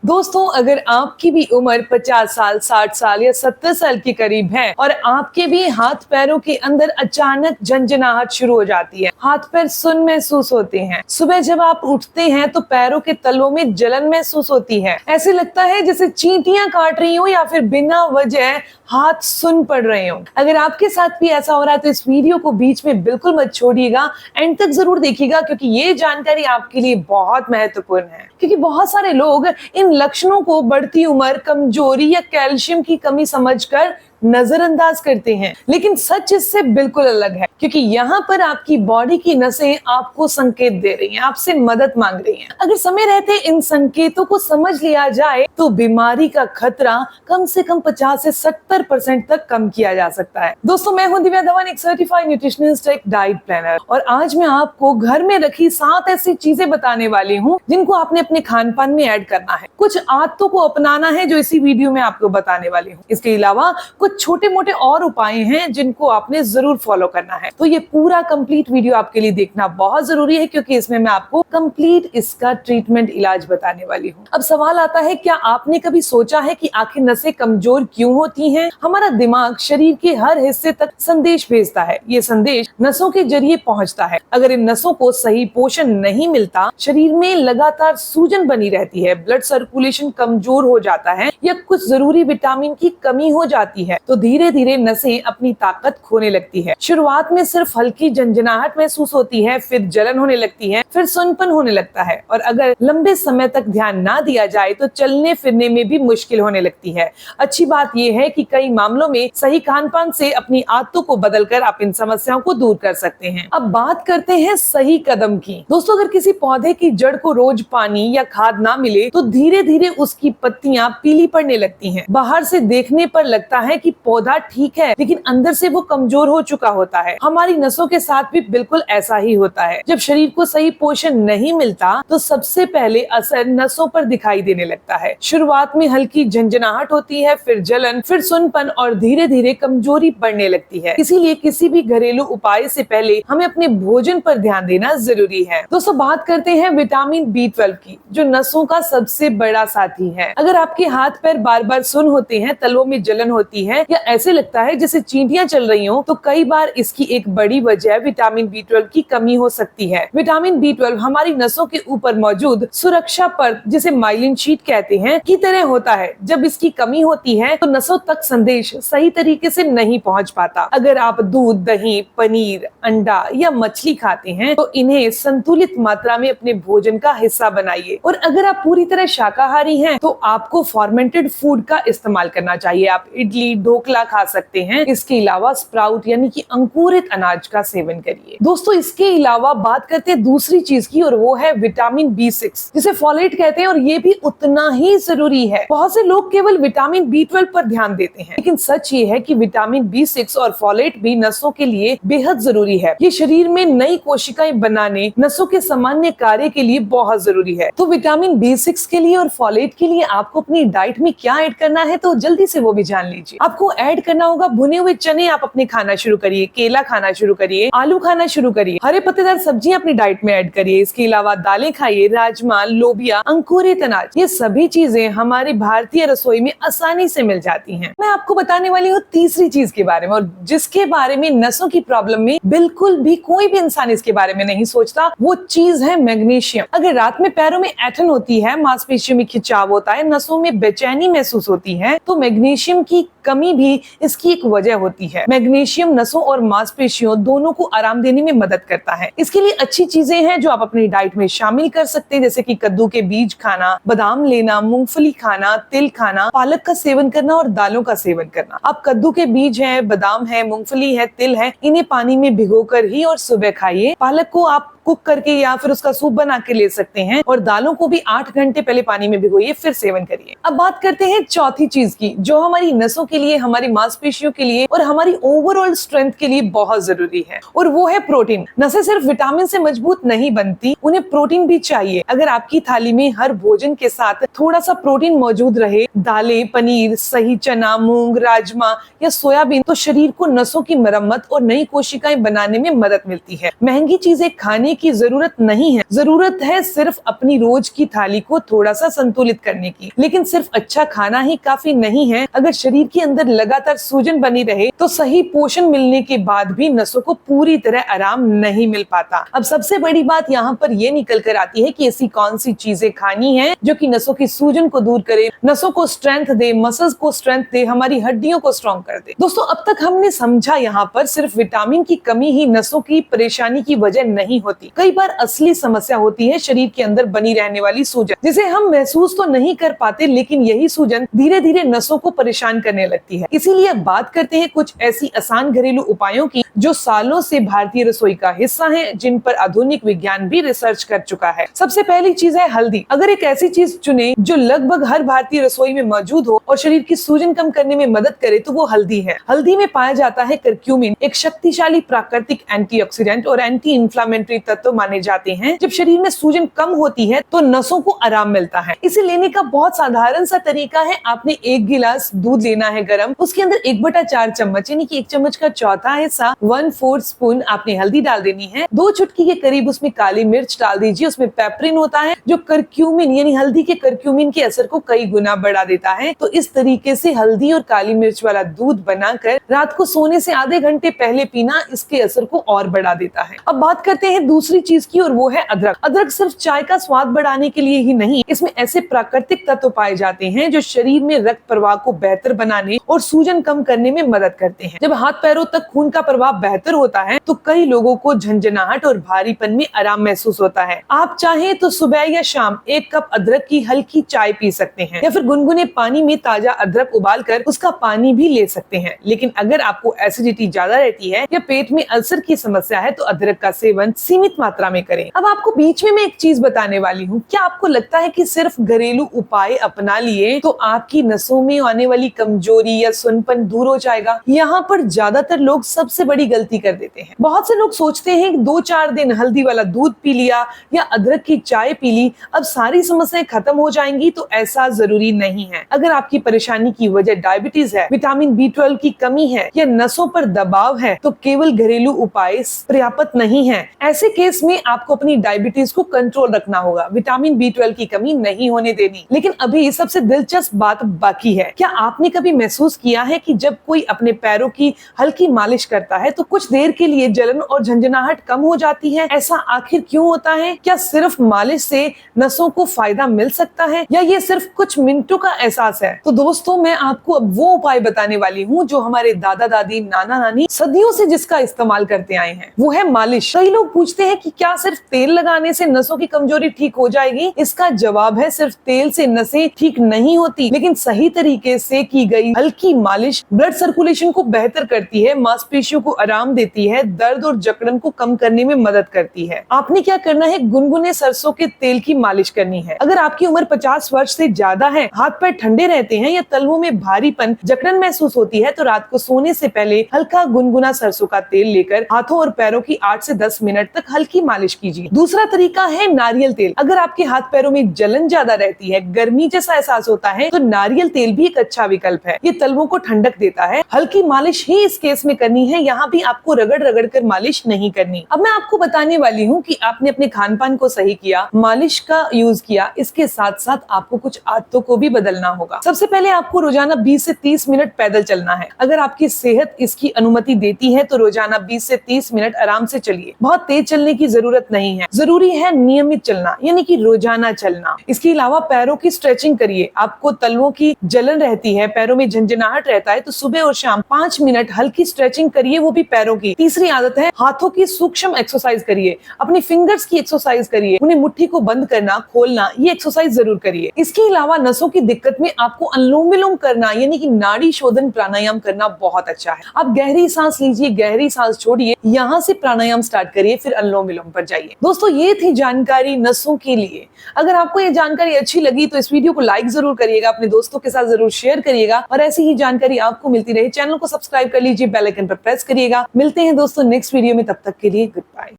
दोस्तों, अगर आपकी भी उम्र 50 साल, 60 साल या 70 साल के करीब है और आपके भी हाथ पैरों के अंदर अचानक झंझनाहट शुरू हो जाती है, हाथ पैर सुन्न महसूस होते हैं, सुबह जब आप उठते हैं तो पैरों के तलों में जलन महसूस होती है, ऐसे लगता है जैसे चींटियां काट रही हो या फिर बिना वजह हाथ सुन्न पड़ रहे हो। अगर आपके साथ भी ऐसा हो रहा है तो इस वीडियो को बीच में बिल्कुल मत छोड़िएगा, एंड तक जरूर देखिएगा क्योंकि ये जानकारी आपके लिए बहुत महत्वपूर्ण है। क्योंकि बहुत सारे लोग इन लक्षणों को बढ़ती उम्र, कमजोरी या कैल्शियम की कमी समझकर नजरअंदाज करते हैं, लेकिन सच इससे बिल्कुल अलग है क्योंकि यहाँ पर आपकी बॉडी की नसें आपको संकेत दे रही हैं, आपसे मदद मांग रही हैं। अगर समय रहते इन संकेतों को समझ लिया जाए तो बीमारी का खतरा कम से कम 50 से 70% तक कम किया जा सकता है। दोस्तों, मैं हूं दिव्या धवन, एक सर्टिफाइड न्यूट्रिशनिस्ट, एक डाइट प्लानर, और आज मैं आपको घर में रखी 7 ऐसी चीजें बताने वाली हूँ जिनको आपने अपने खान पान में ऐड करना है। कुछ आदतों को अपनाना है जो इसी वीडियो में आपको बताने वाली हूँ। इसके अलावा छोटे मोटे और उपाय हैं जिनको आपने जरूर फॉलो करना है। तो ये पूरा कंप्लीट वीडियो आपके लिए देखना बहुत जरूरी है क्योंकि इसमें मैं आपको कंप्लीट इसका ट्रीटमेंट, इलाज बताने वाली हूँ। अब सवाल आता है, क्या आपने कभी सोचा है कि आखिर नसें कमजोर क्यों होती हैं? हमारा दिमाग शरीर के हर हिस्से तक संदेश भेजता है, ये संदेश नसों के जरिए पहुंचता है। अगर इन नसों को सही पोषण नहीं मिलता, शरीर में लगातार सूजन बनी रहती है, ब्लड सर्कुलेशन कमजोर हो जाता है या कुछ जरूरी विटामिन की कमी हो जाती है, तो धीरे धीरे नसें अपनी ताकत खोने लगती है। शुरुआत में सिर्फ हल्की झंझनाहट महसूस होती है, फिर जलन होने लगती है, फिर सुन्नपन होने लगता है, और अगर लंबे समय तक ध्यान ना दिया जाए तो चलने फिरने में भी मुश्किल होने लगती है। अच्छी बात यह है कि कई मामलों में सही खान पान से अपनी आदतों को बदलकर आप इन समस्याओं को दूर कर सकते हैं। अब बात करते हैं सही कदम की। दोस्तों, अगर किसी पौधे की जड़ को रोज पानी या खाद ना मिले तो धीरे धीरे उसकी पत्तियां पीली पड़ने लगती हैं। बाहर से देखने पर लगता है कि पौधा ठीक है, लेकिन अंदर से वो कमजोर हो चुका होता है। हमारी नसों के साथ भी बिल्कुल ऐसा ही होता है। जब शरीर को सही पोषण नहीं मिलता तो सबसे पहले असर नसों पर दिखाई देने लगता है। शुरुआत में हल्की झंझनाहट होती है, फिर जलन, फिर सुन्नपन और धीरे धीरे कमजोरी बढ़ने लगती है। इसीलिए किसी भी घरेलू उपाय से पहले हमें अपने भोजन पर ध्यान देना जरूरी है। दोस्तों, बात करते हैं विटामिन B12 की, जो नसों का सबसे बड़ा साथी है। अगर आपके हाथ पैर बार बार सुन्न होते हैं, तलवों में जलन होती है या ऐसे लगता है जैसे चींटियां चल रही हो, तो कई बार इसकी एक बड़ी वजह विटामिन B12 की कमी हो सकती है। विटामिन B12 हमारी नसों के ऊपर मौजूद सुरक्षा परत, जिसे माइलिन शीट कहते हैं, की तरह होता है। जब इसकी कमी होती है तो नसों तक संदेश सही तरीके से नहीं पहुंच पाता। अगर आप दूध, दही, पनीर, अंडा या मछली खाते हैं तो इन्हें संतुलित मात्रा में अपने भोजन का हिस्सा बनाइए। और अगर आप पूरी तरह शाकाहारी हैं तो आपको फॉर्मेंटेड फूड का इस्तेमाल करना चाहिए। आप इडली, ढोकला खा सकते हैं। इसके अलावा स्प्राउट यानी कि अंकुरित अनाज का सेवन करिए। दोस्तों, इसके अलावा बात करते हैं दूसरी चीज की, और वो है विटामिन B6, जिसे फोलेट कहते हैं, और ये भी उतना ही जरूरी है। बहुत से लोग केवल विटामिन B12 पर ध्यान देते हैं, लेकिन सच ये है कि विटामिन B6 और फोलेट भी नसों के लिए बेहद जरूरी है। ये शरीर में नई कोशिकाएं बनाने, नसों के सामान्य कार्य के लिए बहुत जरूरी है। तो विटामिन B6 के लिए और फोलेट के लिए आपको अपनी डाइट में क्या ऐड करना है, तो जल्दी से वो भी जान लीजिए। आपको ऐड करना होगा भुने हुए चने, आप अपने खाना शुरू करिए, केला खाना शुरू करिए, आलू खाना शुरू करिए, हरे पत्तेदार सब्जियां अपनी डाइट में ऐड करिए। इसके अलावा दालें खाइए, राजमा, लोबिया, अंकुरित अनाज, ये सभी चीजें हमारी भारतीय रसोई में आसानी से मिल जाती हैं। मैं आपको बताने वाली हूँ तीसरी चीज के बारे में, और जिसके बारे में नसों की प्रॉब्लम में बिल्कुल भी कोई भी इंसान इसके बारे में नहीं सोचता, वो चीज है मैग्नीशियम। अगर रात में पैरों में ऐंठन होती है, मांसपेशियों में खिंचाव होता है, नसों में बेचैनी महसूस होती है, तो मैग्नीशियम की कमी भी इसकी एक वजह होती है। मैग्नीशियम नसों और मांसपेशियों दोनों को आराम देने में मदद करता है। इसके लिए अच्छी चीजें हैं जो आप अपनी डाइट में शामिल कर सकते हैं, जैसे कि कद्दू के बीज खाना, बादाम लेना, मूंगफली खाना, तिल खाना, पालक का सेवन करना और दालों का सेवन करना। आप कद्दू के बीज हैं, बादाम है, मूंगफली है, तिल है, इन्हें पानी में भिगोकर ही और सुबह खाइए। पालक को आप कुक करके या फिर उसका सूप बना के ले सकते हैं, और दालों को भी 8 घंटे पहले पानी में भिगोइए, फिर सेवन करिए। अब बात करते हैं चौथी चीज की, जो हमारी नसों के लिए, हमारी मांसपेशियों के लिए और हमारी ओवरऑल स्ट्रेंथ के लिए बहुत जरूरी है, और वो है प्रोटीन। नसें सिर्फ विटामिन से मजबूत नहीं बनती, उन्हें प्रोटीन भी चाहिए। अगर आपकी थाली में हर भोजन के साथ थोड़ा सा प्रोटीन मौजूद रहे, दालें, पनीर, सही चना, मूंग, राजमा या सोयाबीन, तो शरीर को नसों की मरम्मत और नई कोशिकाएं बनाने में मदद मिलती है। महंगी चीजें खाने की जरूरत नहीं है। जरूरत है सिर्फ अपनी रोज की थाली को थोड़ा सा संतुलित करने की। लेकिन सिर्फ अच्छा खाना ही काफी नहीं है। अगर शरीर के अंदर लगातार सूजन बनी रहे तो सही पोषण मिलने के बाद भी नसों को पूरी तरह आराम नहीं मिल पाता। अब सबसे बड़ी बात यहाँ पर ये निकल कर आती है कि ऐसी कौन सी चीजें खानी है जो कि नसों की सूजन को दूर करे, नसों को स्ट्रेंथ दे, मसल्स को स्ट्रेंथ दे, हमारी हड्डियों को स्ट्रॉन्ग कर दे। दोस्तों, अब तक हमने समझा यहाँ पर सिर्फ विटामिन की कमी ही नसों की परेशानी की वजह नहीं होती। कई बार असली समस्या होती है शरीर के अंदर बनी रहने वाली सूजन, जिसे हम महसूस तो नहीं कर पाते, लेकिन यही सूजन धीरे धीरे नसों को परेशान करने लगती है। इसीलिए बात करते हैं कुछ ऐसी आसान घरेलू उपायों की जो सालों से भारतीय रसोई का हिस्सा है, जिन पर आधुनिक विज्ञान भी रिसर्च कर चुका है। सबसे पहली चीज है हल्दी। अगर एक ऐसी चीज चुने जो लगभग हर भारतीय रसोई में मौजूद हो और शरीर की सूजन कम करने में मदद करे तो वो हल्दी है। हल्दी में पाया जाता है करक्यूमिन, एक शक्तिशाली प्राकृतिक एंटीऑक्सीडेंट और एंटी इंफ्लेमेटरी तत्व माने जाते हैं। जब शरीर में सूजन कम होती है तो नसों को आराम मिलता है। इसे लेने का बहुत साधारण सा तरीका है। आपने 1 गिलास दूध लेना है गरम, उसके अंदर 1/4 चम्मच यानी कि 1 चम्मच का चौथा हिस्सा 1/4 स्पून आपने हल्दी डाल देनी है। 2 चुटकी के करीब उसमें काली मिर्च डाल दीजिए। उसमें पेपरिन होता है जो करक्यूमिन यानी हल्दी के करक्यूमिन के असर को कई गुना बढ़ा देता है। तो इस तरीके से हल्दी और काली मिर्च वाला दूध बनाकर रात को सोने से आधे घंटे पहले पीना इसके असर को और बढ़ा देता है। अब बात करते हैं दूसरी चीज की और वो है अदरक। अदरक सिर्फ चाय का स्वाद बढ़ाने के लिए ही नहीं, इसमें ऐसे प्राकृतिक तत्व पाए जाते हैं जो शरीर में रक्त प्रवाह को बेहतर बनाने और सूजन कम करने में मदद करते हैं। जब हाथ पैरों तक खून का प्रवाह बेहतर होता है तो कई लोगों को झंझनाहट और भारीपन में आराम महसूस होता है। आप चाहें तो सुबह या शाम 1 कप अदरक की हल्की चाय पी सकते हैं या फिर गुनगुने पानी में ताजा अदरक उबालकर उसका पानी भी ले सकते हैं। लेकिन अगर आपको एसिडिटी ज्यादा रहती है या पेट में अल्सर की समस्या है तो अदरक का सेवन सीमित मात्रा में करें। अब आपको बीच में मैं एक चीज बताने वाली हूँ। क्या आपको लगता है कि सिर्फ घरेलू उपाय अपना लिए तो आपकी नसों में आने वाली कमजोरी या सुनपन दूर हो जाएगा? यहाँ पर ज्यादातर लोग सबसे बड़ी गलती कर देते हैं। बहुत से लोग सोचते हैं कि 2-4 दिन हल्दी वाला दूध पी लिया या अदरक की चाय पी ली, अब सारी समस्याएं खत्म हो जाएंगी। तो ऐसा जरूरी नहीं है। अगर आपकी परेशानी की वजह डायबिटीज है, विटामिन B12 की कमी है या नसों पर दबाव है तो केवल घरेलू उपाय पर्याप्त नहीं है। ऐसे केस में आपको अपनी डायबिटीज को कंट्रोल रखना होगा, विटामिन B12 की कमी नहीं होने देनी। लेकिन अभी सबसे दिलचस्प बात बाकी है। क्या आपने कभी महसूस किया है कि जब कोई अपने पैरों की हल्की मालिश करता है तो कुछ देर के लिए जलन और झंझनाहट कम हो जाती है? ऐसा आखिर क्यों होता है? क्या सिर्फ मालिश से नसों को फायदा मिल सकता है या ये सिर्फ कुछ मिनटों का एहसास है? तो दोस्तों, मैं आपको अब वो उपाय बताने वाली हूँ जो हमारे दादा दादी, नाना नानी सदियों से जिसका इस्तेमाल करते आए हैं, वो है मालिश। कई लोग पूछते हैं कि क्या सिर्फ तेल लगाने से नसों की कमजोरी ठीक हो जाएगी? इसका जवाब है सिर्फ तेल से नसें ठीक नहीं होती, लेकिन सही तरीके से की गई हल्की मालिश ब्लड सर्कुलेशन को बेहतर करती है, मांसपेशियों को आराम देती है, दर्द और जकड़न को कम करने में मदद करती है। आपने क्या करना है, गुनगुने सरसों के तेल की मालिश करनी है। अगर आपकी उम्र 50 वर्ष से ज्यादा है, हाथ पैर ठंडे रहते हैं या तलवों में भारीपन, जकड़न महसूस होती है तो रात को सोने से पहले हल्का गुनगुना सरसों का तेल लेकर हाथों और पैरों की 8 से 10 मिनट तक हल्की मालिश कीजिए। दूसरा तरीका है नारियल तेल। अगर आपके हाथ पैरों में जलन ज्यादा रहती है, गर्मी जैसा एहसास होता है तो नारियल तेल भी एक अच्छा विकल्प है। ये तलवों को ठंडक देता है। हल्की मालिश ही इस केस में करनी है, यहाँ भी आपको रगड़ रगड़ कर मालिश नहीं करनी। अब मैं आपको बताने वाली हूँ कि आपने अपने खान पान को सही किया, मालिश का यूज किया, इसके साथ साथ आपको कुछ आदतों को भी बदलना होगा। सबसे पहले आपको रोजाना 20 से 30 मिनट पैदल चलना है। अगर आपकी सेहत इसकी अनुमति देती है तो रोजाना 20 से 30 मिनट आराम से चलिए। बहुत तेज चलने की जरूरत नहीं है, जरूरी है नियमित चलना, यानी कि रोजाना चलना। इसके अलावा पैरों की स्ट्रेचिंग करिए। आपको तलवों की जलन रहती है, पैरों में झंझनाहट रहता है तो सुबह और शाम 5 मिनट हल्की स्ट्रेचिंग करिए, वो भी पैरों की। तीसरी आदत है हाथों की सूक्ष्म एक्सरसाइज करिए। अपनी फिंगर्स की एक्सरसाइज करिए, उन्हें मुट्ठी को बंद करना, खोलना, ये एक्सरसाइज जरूर करिए। इसके अलावा नसों की दिक्कत में आपको अनुलोम विलोम करना यानी कि नाड़ी शोधन प्राणायाम करना बहुत अच्छा है। आप गहरी सांस लीजिए, गहरी सांस छोड़िए, यहाँ से प्राणायाम स्टार्ट करिए, फिर अनुलोम विलोम पर जाइए। दोस्तों, ये थी जानकारी नसों के लिए। अगर आपको ये जानकारी अच्छी लगी तो इस वीडियो को लाइक जरूर करिएगा, अपने दोस्तों के साथ जरूर शेयर करिएगा और ऐसी ही जानकारी आपको मिलती रहे चैनल को सब्सक्राइब कर लीजिए, बेल आइकन पर प्रेस करिएगा। मिलते हैं दोस्तों नेक्स्ट वीडियो में, तब तक के लिए गुड बाय।